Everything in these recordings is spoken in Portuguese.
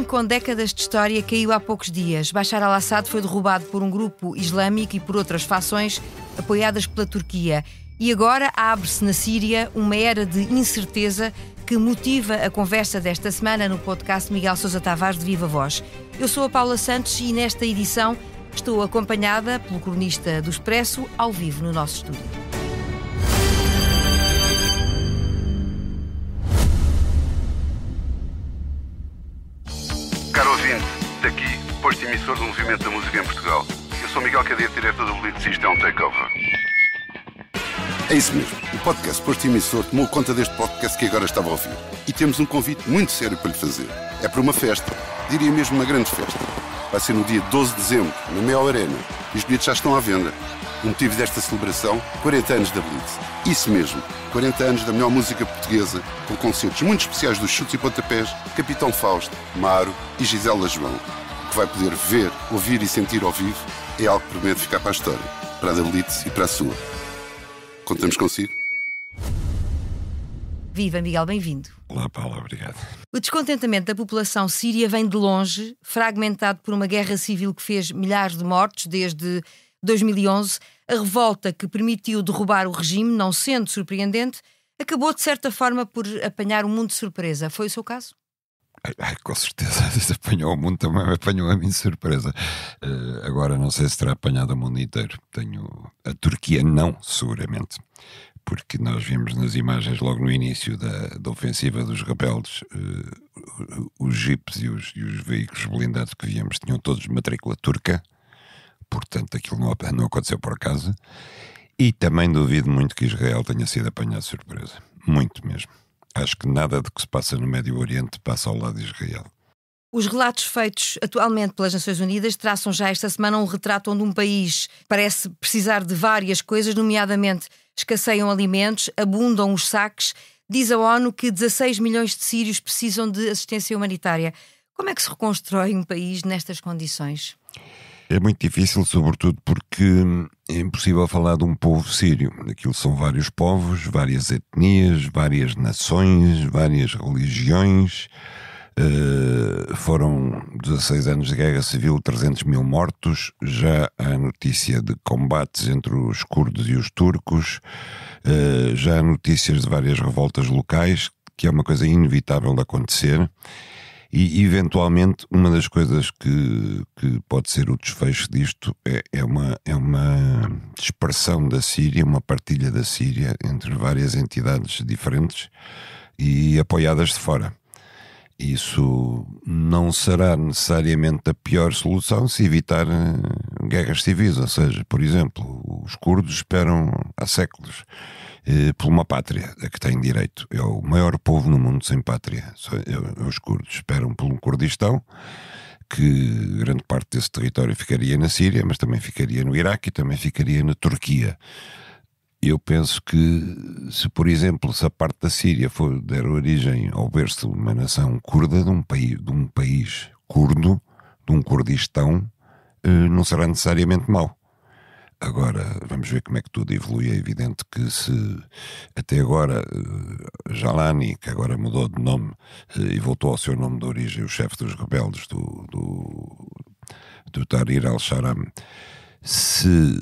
regime com décadas de história caiu há poucos dias. Bashar al-Assad foi derrubado por um grupo islâmico e por outras fações apoiadas pela Turquia. E agora abre-se na Síria uma era de incerteza que motiva a conversa desta semana no podcast Miguel Sousa Tavares de Viva Voz. Eu sou a Paula Santos e nesta edição estou acompanhada pelo cronista do Expresso ao vivo no nosso estúdio. Caro ouvinte, daqui, posto emissor do Movimento da Música em Portugal. Eu sou Miguel Cadete, diretor do Blitz, isto é um takeover. É isso mesmo, o podcast Posto Emissor tomou conta deste podcast que agora estava a ouvir. E temos um convite muito sério para lhe fazer. É para uma festa, diria mesmo uma grande festa. Vai ser no dia 12 de dezembro, na Mel Arena. E os bilhetes já estão à venda. O motivo desta celebração, 40 anos da Blitz. Isso mesmo, 40 anos da melhor música portuguesa, com concertos muito especiais dos Chutes e Pontapés, Capitão Fausto, Maro e Gisela João. O que vai poder ver, ouvir e sentir ao vivo é algo que promete ficar para a história, para a da Blitz e para a sua. Contamos consigo? Viva, Miguel, bem-vindo. Olá, Paula, obrigado. O descontentamento da população síria vem de longe, fragmentado por uma guerra civil que fez milhares de mortos desde 2011. A revolta que permitiu derrubar o regime, não sendo surpreendente, acabou de certa forma por apanhar o mundo de surpresa. Foi o seu caso? Com certeza, apanhou o mundo, também me apanhou a mim de surpresa. Agora não sei se terá apanhado o mundo inteiro. A Turquia não, seguramente, porque nós vimos nas imagens logo no início da ofensiva dos rebeldes, os jipes e os veículos blindados que víamos tinham todos matrícula turca, portanto aquilo não aconteceu por acaso, e também duvido muito que Israel tenha sido apanhado de surpresa, muito mesmo. Acho que nada do que se passa no Médio Oriente passa ao lado de Israel. Os relatos feitos atualmente pelas Nações Unidas traçam já esta semana um retrato onde um país parece precisar de várias coisas, nomeadamente escasseiam alimentos, abundam os saques. Diz a ONU que 16 milhões de sírios precisam de assistência humanitária. Como é que se reconstrói um país nestas condições? É muito difícil, sobretudo porque é impossível falar de um povo sírio. Aquilo são vários povos, várias etnias, várias nações, várias religiões. Foram 16 anos de guerra civil, 300 mil mortos. Já há notícia de combates entre os curdos e os turcos. Já há notícias de várias revoltas locais, que é uma coisa inevitável de acontecer. E, eventualmente, uma das coisas que pode ser o desfecho disto é uma dispersão da Síria, uma partilha da Síria entre várias entidades diferentes e apoiadas de fora. Isso não será necessariamente a pior solução se evitar guerras civis, ou seja, por exemplo, os curdos esperam há séculos por uma pátria a que têm direito. É o maior povo no mundo sem pátria. Os curdos esperam por um Kurdistão, que grande parte desse território ficaria na Síria, mas também ficaria no Iraque e também ficaria na Turquia. Eu penso que por exemplo, se a parte da Síria der origem ao berço de uma nação curda, de um país curdo, de um Kurdistão, não será necessariamente mau. Agora, vamos ver como é que tudo evolui. É evidente que se até agora Jalani, que agora mudou de nome e voltou ao seu nome de origem, o chefe dos rebeldes do Tahrir al-Sham, se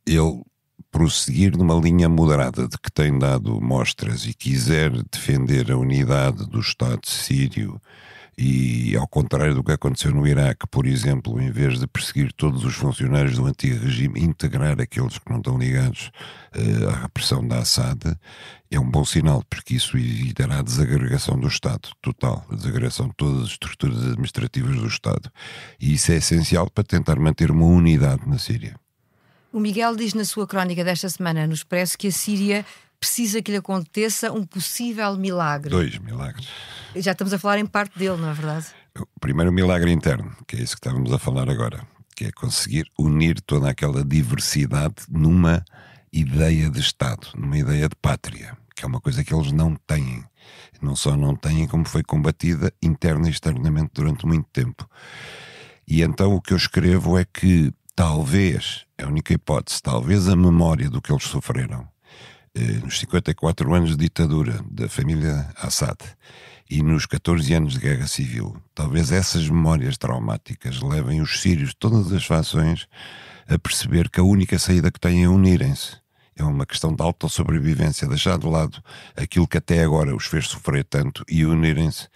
ele prosseguir numa linha moderada de que tem dado mostras e quiser defender a unidade do Estado sírio, e ao contrário do que aconteceu no Iraque, por exemplo, em vez de perseguir todos os funcionários do antigo regime, integrar aqueles que não estão ligados à repressão da Assad, é um bom sinal, porque isso evitará a desagregação do Estado total, a desagregação de todas as estruturas administrativas do Estado. E isso é essencial para tentar manter uma unidade na Síria. O Miguel diz na sua crónica desta semana no Expresso que a Síria precisa que lhe aconteça um possível milagre. 2 milagres. Já estamos a falar em parte dele, não é verdade? O primeiro milagre interno, que é isso que estávamos a falar agora, que é conseguir unir toda aquela diversidade numa ideia de Estado, numa ideia de pátria, que é uma coisa que eles não têm. Não só não têm, como foi combatida interna e externamente durante muito tempo. E então o que eu escrevo é que talvez, é a única hipótese, talvez a memória do que eles sofreram nos 54 anos de ditadura da família Assad e nos 14 anos de guerra civil. Talvez essas memórias traumáticas levem os sírios de todas as fações a perceber que a única saída que têm é unirem-se. É uma questão de autossobrevivência, deixar de lado aquilo que até agora os fez sofrer tanto e unirem-se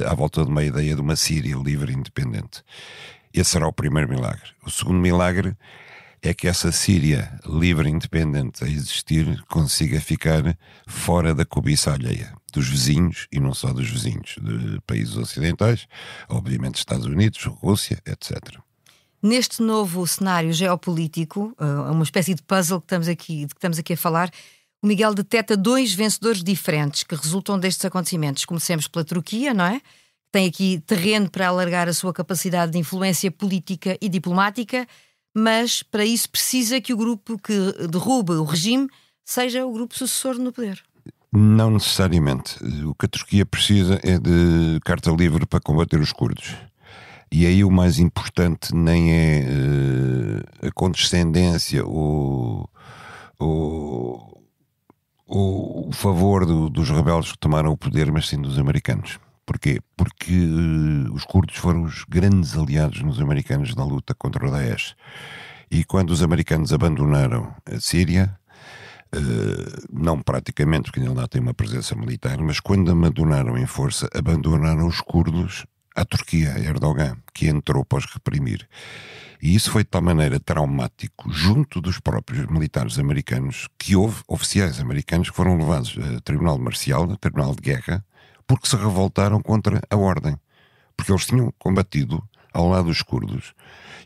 à volta de uma ideia de uma Síria livre e independente. Esse será o primeiro milagre. O segundo milagre é que essa Síria livre e independente a existir consiga ficar fora da cobiça alheia dos vizinhos, e não só dos vizinhos, de países ocidentais, obviamente Estados Unidos, Rússia, etc. Neste novo cenário geopolítico, uma espécie de puzzle de que estamos aqui a falar, o Miguel detecta 2 vencedores diferentes que resultam destes acontecimentos. Comecemos pela Turquia, não é? Tem aqui terreno para alargar a sua capacidade de influência política e diplomática, mas para isso precisa que o grupo que derruba o regime seja o grupo sucessor no poder. Não necessariamente. O que a Turquia precisa é de carta livre para combater os curdos. E aí o mais importante nem é a condescendência ou o favor dos rebeldes que tomaram o poder, mas sim dos americanos. Porquê? Porque os curdos foram os grandes aliados nos americanos na luta contra o Daesh. E quando os americanos abandonaram a Síria, não praticamente, porque ainda lá tem uma presença militar, mas quando abandonaram em força, abandonaram os curdos à Turquia, a Erdogan, que entrou para os reprimir. E isso foi de tal maneira traumático junto dos próprios militares americanos que houve oficiais americanos que foram levados a tribunal marcial, a tribunal de guerra, porque se revoltaram contra a ordem. Porque eles tinham combatido ao lado dos curdos.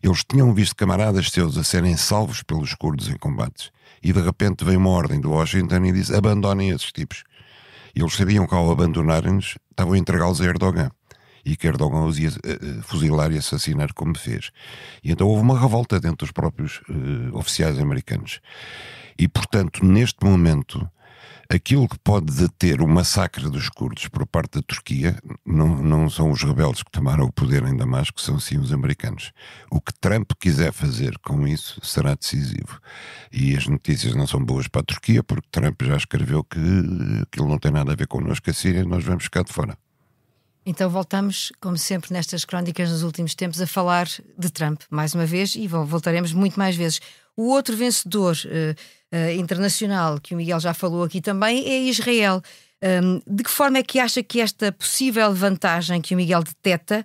Eles tinham visto camaradas seus a serem salvos pelos curdos em combates. E de repente veio uma ordem do Washington e disse: abandonem esses tipos. E eles sabiam que ao abandonarem-nos estavam a entregá-los a Erdogan. E que Erdogan os ia fuzilar e assassinar como fez. E então houve uma revolta dentro dos próprios oficiais americanos. E portanto, neste momento, aquilo que pode deter o massacre dos curdos por parte da Turquia não são os rebeldes que tomaram o poder em Damasco, são sim os americanos. O que Trump quiser fazer com isso será decisivo. E as notícias não são boas para a Turquia, porque Trump já escreveu que aquilo não tem nada a ver connosco, a Síria, nós vamos ficar de fora. Então voltamos, como sempre nestas crónicas nos últimos tempos, a falar de Trump, mais uma vez, e voltaremos muito mais vezes. O outro vencedor internacional, que o Miguel já falou aqui também, é Israel. De que forma é que acha que esta possível vantagem que o Miguel detecta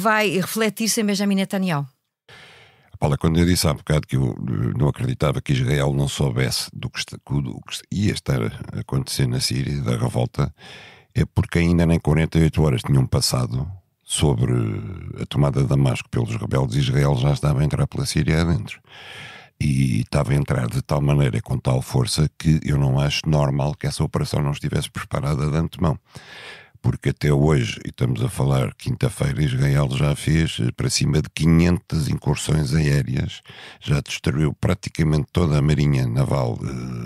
vai refletir-se em Benjamin Netanyahu? Paula, quando eu disse há bocado que eu não acreditava que Israel não soubesse do que ia estar a acontecer na Síria, da revolta, é porque ainda nem 48 horas tinham passado sobre a tomada de Damasco pelos rebeldes. Israel já estava a entrar pela Síria adentro. E estava a entrar de tal maneira, com tal força, que eu não acho normal que essa operação não estivesse preparada de antemão. Porque até hoje, e estamos a falar quinta-feira, Israel já fez para cima de 500 incursões aéreas, já destruiu praticamente toda a marinha naval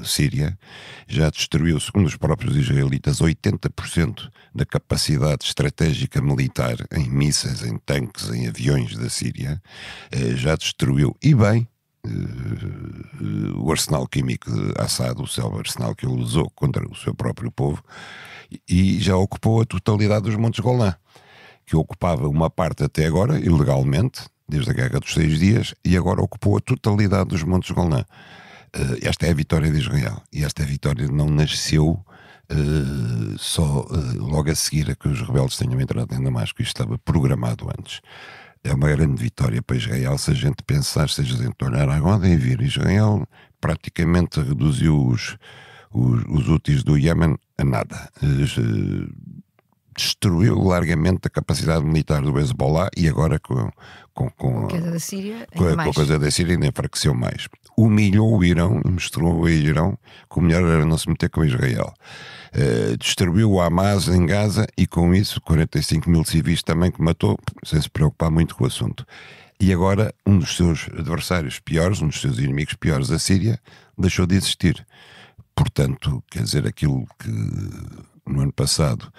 síria, já destruiu, segundo os próprios israelitas, 80% da capacidade estratégica militar em mísseis, em tanques, em aviões da Síria, já destruiu, e bem, o arsenal químico de Assad, o célebre arsenal que ele usou contra o seu próprio povo, e já ocupou a totalidade dos Montes Golã, que ocupava uma parte até agora, ilegalmente, desde a Guerra dos 6 Dias, e agora ocupou a totalidade dos Montes Golã. Esta é a vitória de Israel, e esta vitória não nasceu logo a seguir a que os rebeldes tenham entrado em Damasco. Isto estava programado antes. É uma grande vitória para Israel se a gente pensar, se a gente olhar à roda e vir. Israel praticamente reduziu os úteis do Iémen a nada. Destruiu largamente a capacidade militar do Hezbollah, e agora com a queda da Síria, com a coisa da Síria ainda enfraqueceu mais. Humilhou o Irão e mostrou ao Irão que o melhor era não se meter com Israel. Destruiu o Hamas em Gaza, e com isso 45 mil civis também que matou, sem se preocupar muito com o assunto. E agora um dos seus adversários piores, um dos seus inimigos piores, a Síria, deixou de existir. Portanto, quer dizer, aquilo que no ano passado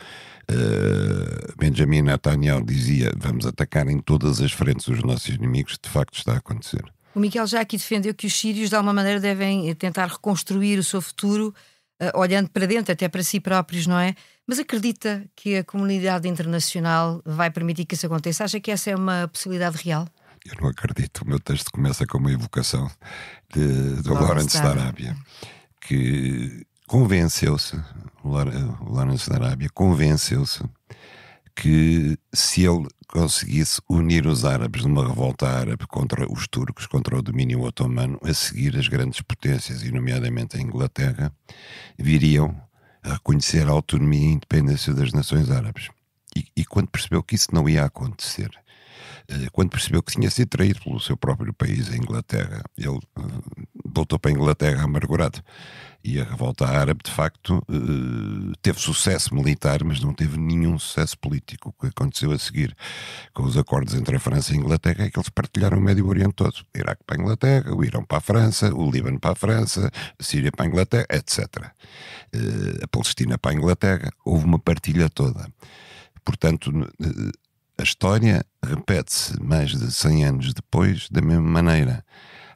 Benjamin Netanyahu dizia: vamos atacar em todas as frentes os nossos inimigos, de facto está a acontecer. O Miguel já aqui defendeu que os sírios de alguma maneira devem tentar reconstruir o seu futuro olhando para dentro, até para si próprios, não é? Mas acredita que a comunidade internacional vai permitir que isso aconteça? Acha que essa é uma possibilidade real? Eu não acredito. O meu texto começa com uma evocação de Lawrence da Arábia, que convenceu-se, Lawrence da Arábia convenceu-se que se ele conseguisse unir os árabes numa revolta árabe contra os turcos, contra o domínio otomano, a seguir as grandes potências, e nomeadamente a Inglaterra, viriam a reconhecer a autonomia e a independência das nações árabes. E quando percebeu que isso não ia acontecer, quando percebeu que tinha sido traído pelo seu próprio país, a Inglaterra, ele voltou para a Inglaterra amargurado. E a revolta árabe, de facto, teve sucesso militar, mas não teve nenhum sucesso político. O que aconteceu a seguir com os acordos entre a França e a Inglaterra é que eles partilharam o Médio Oriente todo. O Iraque para a Inglaterra, o Irão para a França, o Líbano para a França, a Síria para a Inglaterra, etc. A Palestina para a Inglaterra. Houve uma partilha toda. Portanto, a história repete-se mais de 100 anos depois da mesma maneira.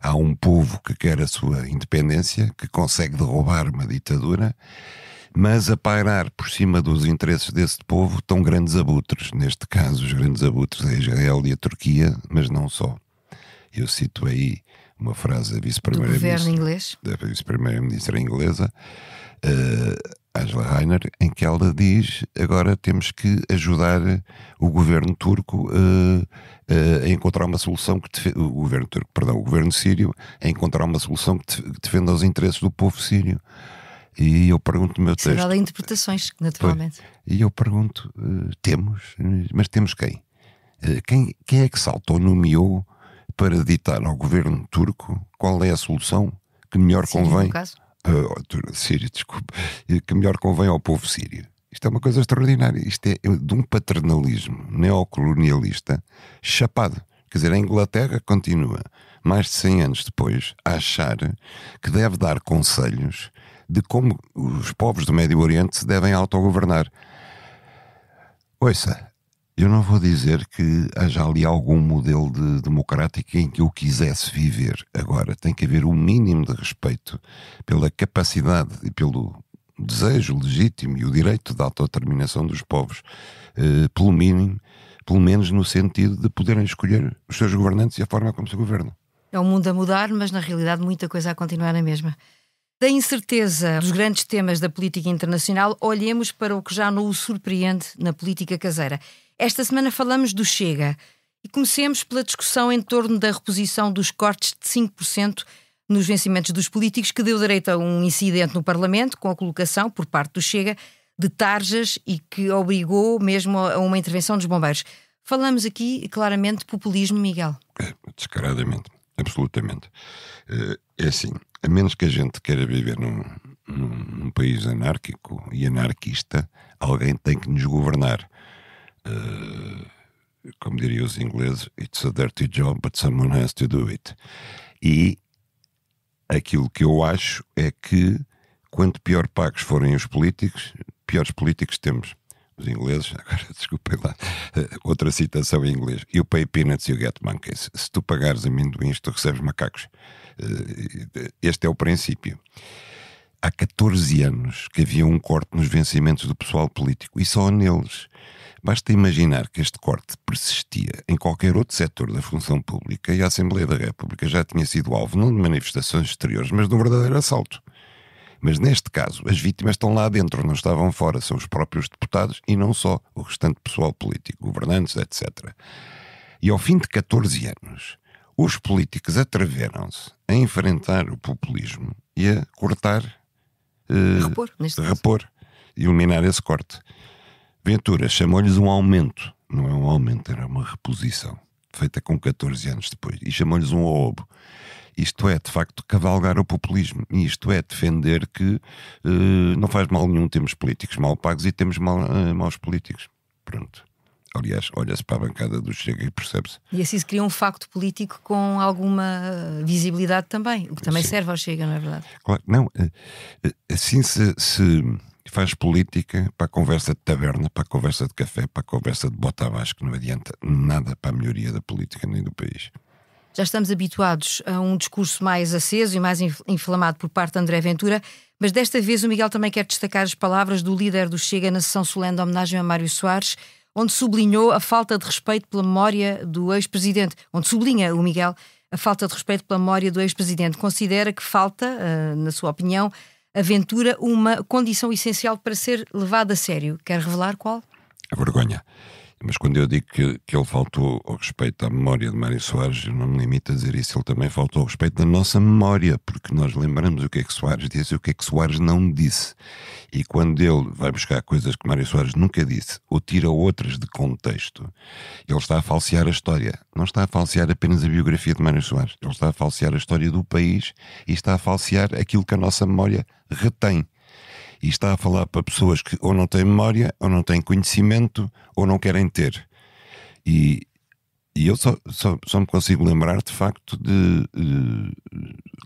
Há um povo que quer a sua independência, que consegue derrubar uma ditadura, mas a pairar por cima dos interesses desse povo estão grandes abutres. Neste caso, os grandes abutres é Israel e a Turquia, mas não só. Eu cito aí uma frase da vice-primeira-ministra inglesa, Angela Rayner, em que ela diz: agora temos que ajudar o governo turco a encontrar uma solução o governo sírio a encontrar uma solução que defenda os interesses do povo sírio. E eu pergunto no meu texto... Será de interpretações, naturalmente. E eu pergunto, mas temos quem? Quem é que saltou no miolo para ditar ao governo turco qual é a solução que melhor convém? No caso? Sírio, desculpa, que melhor convém ao povo sírio. Isto é uma coisa extraordinária. Isto é de um paternalismo neocolonialista chapado. Quer dizer, a Inglaterra continua, mais de 100 anos depois, a achar que deve dar conselhos de como os povos do Médio Oriente se devem autogovernar. Ouça, eu não vou dizer que haja ali algum modelo democrático em que eu quisesse viver. Agora, tem que haver um mínimo de respeito pela capacidade e pelo desejo legítimo e o direito de autodeterminação dos povos, pelo menos no sentido de poderem escolher os seus governantes e a forma como se governam. É um mundo a mudar, mas na realidade muita coisa a continuar na mesma. Da incerteza dos grandes temas da política internacional, olhemos para o que já não o surpreende na política caseira. Esta semana falamos do Chega e comecemos pela discussão em torno da reposição dos cortes de 5% nos vencimentos dos políticos, que deu direito a um incidente no Parlamento com a colocação, por parte do Chega, de tarjas e que obrigou mesmo a uma intervenção dos bombeiros. Falamos aqui claramente de populismo, Miguel. Descaradamente, absolutamente. É assim, a menos que a gente queira viver num país anárquico e anarquista, alguém tem que nos governar. Como diriam os ingleses, it's a dirty job, but someone has to do it. E aquilo que eu acho é que quanto pior pagos forem os políticos, piores políticos temos. Os ingleses, agora desculpem lá, outra citação em inglês: you pay peanuts, you get monkeys. Se tu pagares amendoins, tu recebes macacos. Este é o princípio. Há 14 anos que havia um corte nos vencimentos do pessoal político, e só neles. Basta imaginar que este corte persistia em qualquer outro setor da função pública, e a Assembleia da República já tinha sido alvo não de manifestações exteriores, mas de um verdadeiro assalto. Mas neste caso, as vítimas estão lá dentro, não estavam fora, são os próprios deputados e não só, o restante pessoal político, governantes, etc. E ao fim de 14 anos, os políticos atreveram-se a enfrentar o populismo e a cortar, repor, eliminar esse corte. Ventura chamou-lhes um aumento, não é um aumento, era uma reposição, feita com 14 anos depois, e chamou-lhes um roubo. Isto é, de facto, cavalgar o populismo. E isto é defender que não faz mal nenhum termos políticos mal pagos e temos maus políticos. Pronto. Aliás, olha-se para a bancada do Chega e percebe-se. E assim se cria um facto político com alguma visibilidade também, o que também serve ao Chega, não é verdade? Claro, não. Assim se faz política para a conversa de taberna, para a conversa de café, para a conversa de bota abaixo, que não adianta nada para a melhoria da política nem do país. Já estamos habituados a um discurso mais aceso e mais inflamado por parte de André Ventura, mas desta vez o Miguel também quer destacar as palavras do líder do Chega na sessão solene de homenagem a Mário Soares, onde sublinhou a falta de respeito pela memória do ex-presidente. Onde sublinha o Miguel a falta de respeito pela memória do ex-presidente. Considera que falta, na sua opinião, a Ventura uma condição essencial para ser levado a sério. Quer revelar qual? A vergonha. Mas quando eu digo que ele faltou ao respeito à memória de Mário Soares, eu não me limito a dizer isso. Ele também faltou ao respeito da nossa memória, porque nós lembramos o que é que Soares disse e o que é que Soares não disse. E quando ele vai buscar coisas que Mário Soares nunca disse, ou tira outras de contexto, ele está a falsear a história. Não está a falsear apenas a biografia de Mário Soares. Ele está a falsear a história do país e está a falsear aquilo que a nossa memória retém. E está a falar para pessoas que ou não têm memória, ou não têm conhecimento, ou não querem ter. E eu só me consigo lembrar, de facto,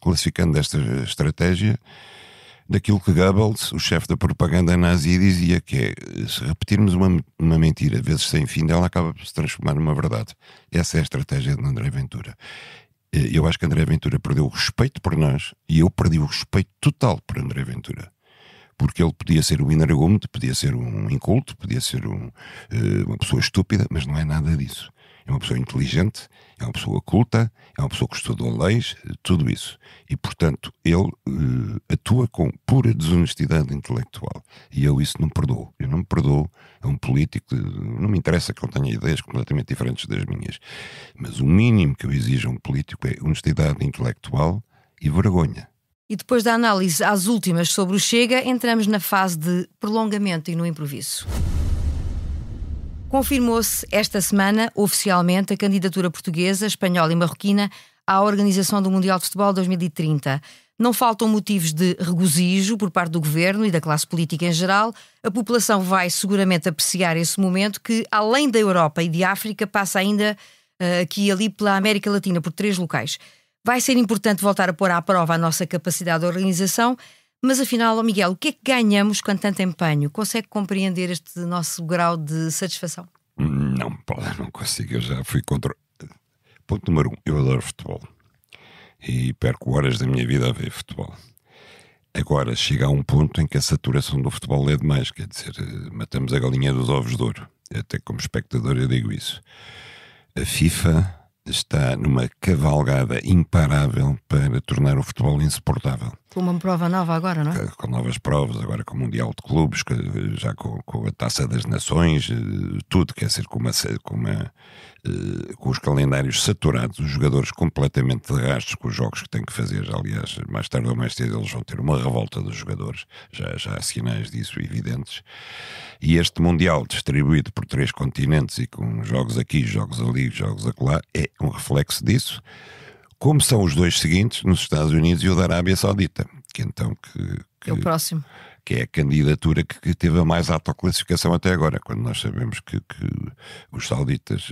classificando esta estratégia, daquilo que Goebbels, o chefe da propaganda nazi, dizia, que é, se repetirmos uma mentira vezes sem fim, ela acaba por se transformar numa verdade. Essa é a estratégia de André Ventura. Eu acho que André Ventura perdeu o respeito por nós, e eu perdi o respeito total por André Ventura. Porque ele podia ser um inargúmeno, podia ser um inculto, podia ser uma pessoa estúpida, mas não é nada disso. É uma pessoa inteligente, é uma pessoa culta, é uma pessoa que estudou leis, tudo isso. E, portanto, ele atua com pura desonestidade intelectual. E eu isso não perdoo. Eu não me perdoo a um político, não me interessa que ele tenha ideias completamente diferentes das minhas. Mas o mínimo que eu exijo a um político é honestidade intelectual e vergonha. E depois da análise às últimas sobre o Chega, entramos na fase de prolongamento e no improviso. Confirmou-se esta semana, oficialmente, a candidatura portuguesa, espanhola e marroquina à organização do Mundial de Futebol 2030. Não faltam motivos de regozijo por parte do governo e da classe política em geral. A população vai seguramente apreciar esse momento que, além da Europa e de África, passa ainda aqui e ali pela América Latina, por 3 locais. Vai ser importante voltar a pôr à prova a nossa capacidade de organização, mas afinal, Miguel, o que é que ganhamos com tanto empenho? Consegue compreender este nosso grau de satisfação? Não consigo, eu já fui contra... Ponto número 1, eu adoro futebol e perco horas da minha vida a ver futebol. Agora, chega a um ponto em que a saturação do futebol é demais, quer dizer, matamos a galinha dos ovos de ouro. Até como espectador eu digo isso. A FIFA está numa cavalgada imparável para tornar o futebol insuportável. Com uma prova nova agora, não é? Com novas provas, agora com o Mundial de Clubes, já com a Taça das Nações, tudo, quer dizer, com os calendários saturados, os jogadores completamente de rastros com os jogos que têm que fazer. Aliás, mais tarde ou mais cedo eles vão ter uma revolta dos jogadores, já há sinais disso evidentes. E este Mundial, distribuído por 3 continentes e com jogos aqui, jogos ali, jogos acolá, é um reflexo disso. Como são os 2 seguintes, nos Estados Unidos e o da Arábia Saudita, que então é o próximo. Que é a candidatura que teve a mais alta classificação até agora, quando nós sabemos que os sauditas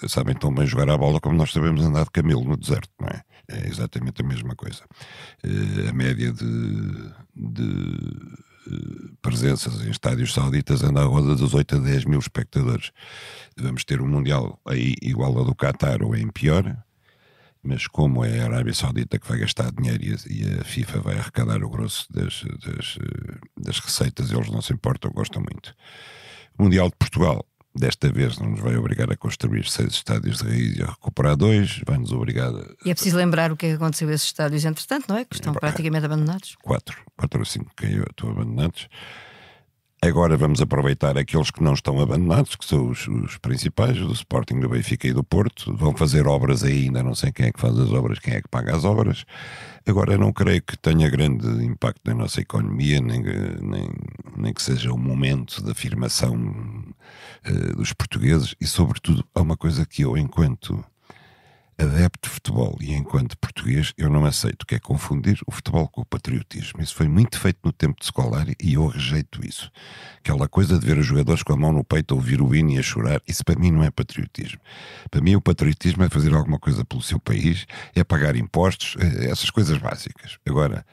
sabem tão bem jogar a bola como nós sabemos andar de camelo no deserto, não é? É exatamente a mesma coisa. A média de presenças em estádios sauditas anda à roda dos 8 a 10 mil espectadores. Vamos ter um Mundial aí igual ao do Qatar ou em pior, mas como é a Arábia Saudita que vai gastar dinheiro e a FIFA vai arrecadar o grosso das receitas, eles não se importam, gostam muito. O Mundial de Portugal, desta vez, não nos vai obrigar a construir 6 estádios de raiz e a recuperar 2, vai-nos obrigar a... E é preciso lembrar o que é que aconteceu a esses estádios, entretanto, não é? Que estão praticamente abandonados. 4 ou 5 que estão abandonados. Agora vamos aproveitar aqueles que não estão abandonados, que são os principais, do Sporting, do Benfica e do Porto. Vão fazer obras aí, ainda não sei quem é que faz as obras, quem é que paga as obras. Agora não creio que tenha grande impacto na nossa economia, nem que seja o momento de afirmação dos portugueses. E sobretudo há uma coisa que eu, enquanto adepto de futebol e enquanto português, eu não aceito, que é confundir o futebol com o patriotismo. Isso foi muito feito no tempo de escolar e eu rejeito isso. Aquela coisa de ver os jogadores com a mão no peito a ouvir o hino e a chorar, isso para mim não é patriotismo. Para mim o patriotismo é fazer alguma coisa pelo seu país, é pagar impostos, essas coisas básicas. Agora,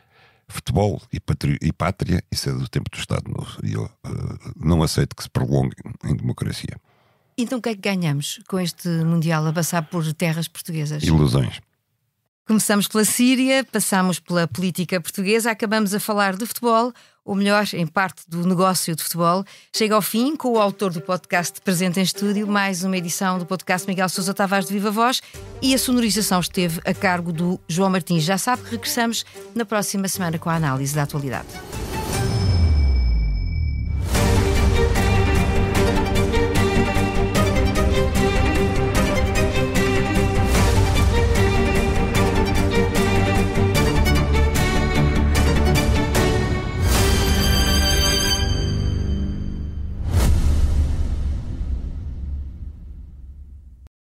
futebol e pátria, isso é do tempo do Estado Novo e eu não aceito que se prolongue em democracia. Então o que é que ganhamos com este Mundial a passar por terras portuguesas? Ilusões. Começamos pela Síria, passamos pela política portuguesa, acabamos a falar de futebol, ou melhor, em parte do negócio de futebol. Chega ao fim com o autor do podcast presente em estúdio, mais uma edição do podcast Miguel Sousa Tavares de Viva Voz, e a sonorização esteve a cargo do João Martins. Já sabe que regressamos na próxima semana com a análise da atualidade.